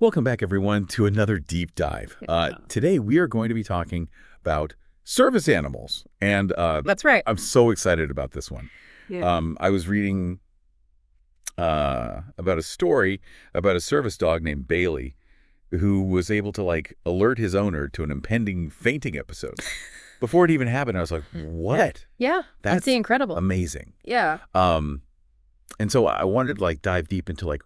Welcome back, everyone, to another deep dive. Yeah. Today, we are going to be talking about service animals, and That's right. I'm so excited about this one. Yeah. I was reading about a story about a service dog named Bailey who was able to, alert his owner to an impending fainting episode. Before it even happened, I was like, what? Yeah. That's incredible. amazing. Yeah. And so I wanted to, dive deep into,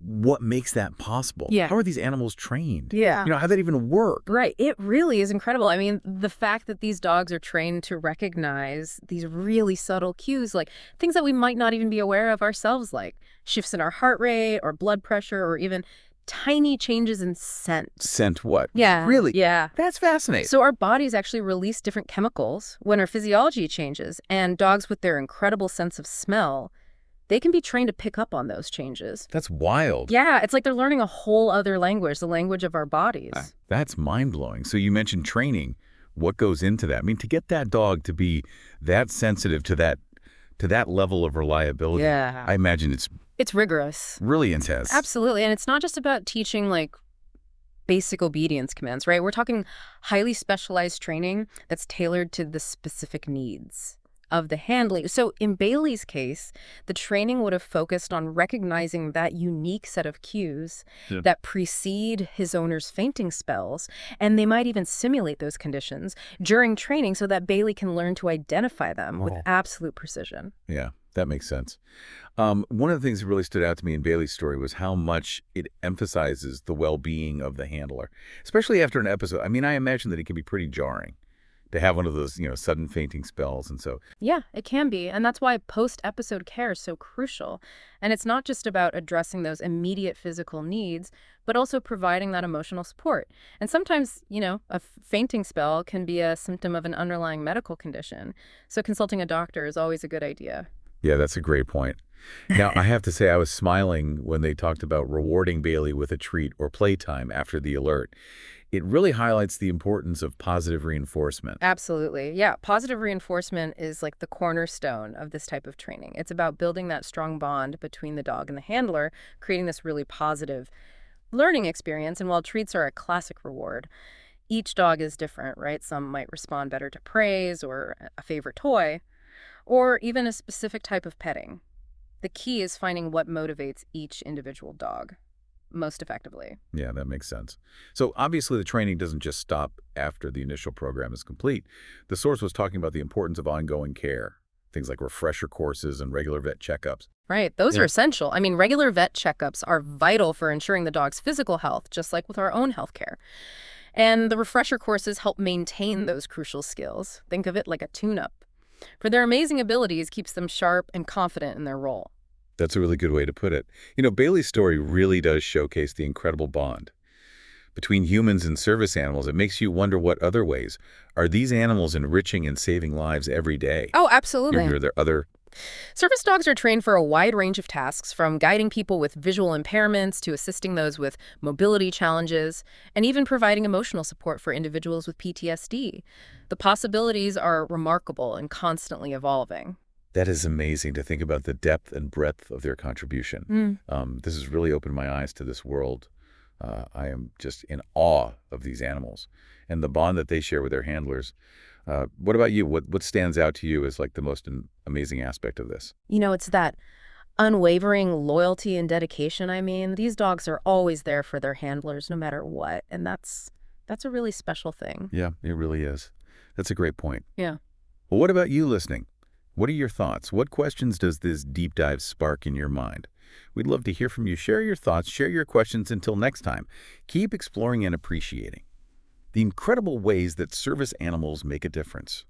what makes that possible? Yeah. How are these animals trained? Yeah. How that even work? Right. It really is incredible. I mean, the fact that these dogs are trained to recognize these really subtle cues, like things that we might not even be aware of ourselves, like shifts in our heart rate or blood pressure or even tiny changes in scent. Scent what? Yeah. Really? Yeah. That's fascinating. So our bodies actually release different chemicals when our physiology changes, and dogs with their incredible sense of smell, they can be trained to pick up on those changes. That's wild. Yeah, it's like they're learning a whole other language, the language of our bodies. That's mind-blowing. So you mentioned training. What goes into that? I mean, to get that dog to be that sensitive to that level of reliability, Yeah. I imagine It's rigorous. really intense. Absolutely. And it's not just about teaching basic obedience commands, right? We're talking highly specialized training that's tailored to the specific needs of the handling. So in Bailey's case, the training would have focused on recognizing that unique set of cues that precede his owner's fainting spells, and they might even simulate those conditions during training so that Bailey can learn to identify them with absolute precision. Yeah, that makes sense. One of the things that really stood out to me in Bailey's story was how much it emphasizes the well-being of the handler, especially after an episode. I mean, I imagine that it can be pretty jarring to have one of those, sudden fainting spells. And so, Yeah, it can be. And that's why post-episode care is so crucial. And it's not just about addressing those immediate physical needs, but also providing that emotional support. And sometimes, a fainting spell can be a symptom of an underlying medical condition. So consulting a doctor is always a good idea. yeah, that's a great point. Now, I have to say I was smiling when they talked about rewarding Bailey with a treat or playtime after the alert. It really highlights the importance of positive reinforcement. Absolutely. Yeah, positive reinforcement is like the cornerstone of this type of training. It's about building that strong bond between the dog and the handler, creating this really positive learning experience. And while treats are a classic reward, each dog is different, right? Some might respond better to praise or a favorite toy, or even a specific type of petting. The key is finding what motivates each individual dog most effectively. Yeah, that makes sense. So obviously the training doesn't just stop after the initial program is complete. The source was talking about the importance of ongoing care, things like refresher courses and regular vet checkups. Right. Those are essential. I mean, regular vet checkups are vital for ensuring the dog's physical health, just like with our own health care. And the refresher courses help maintain those crucial skills. Think of it like a tune-up. For their amazing abilities keeps them sharp and confident in their role. That's a really good way to put it. Bailey's story really does showcase the incredible bond between humans and service animals. It makes you wonder what other ways are these animals enriching and saving lives every day. Oh, absolutely. Are there other... Service dogs are trained for a wide range of tasks, from guiding people with visual impairments to assisting those with mobility challenges, and even providing emotional support for individuals with PTSD. The possibilities are remarkable and constantly evolving. That is amazing to think about the depth and breadth of their contribution. This has really opened my eyes to this world. I am just in awe of these animals and the bond that they share with their handlers. What about you? What stands out to you as the most amazing aspect of this? It's that unwavering loyalty and dedication. I mean, these dogs are always there for their handlers no matter what. And that's a really special thing. Yeah, it really is. That's a great point. Yeah. Well, what about you listening? What are your thoughts? What questions does this deep dive spark in your mind? We'd love to hear from you. Share your thoughts, share your questions. Until next time, keep exploring and appreciating the incredible ways that service animals make a difference.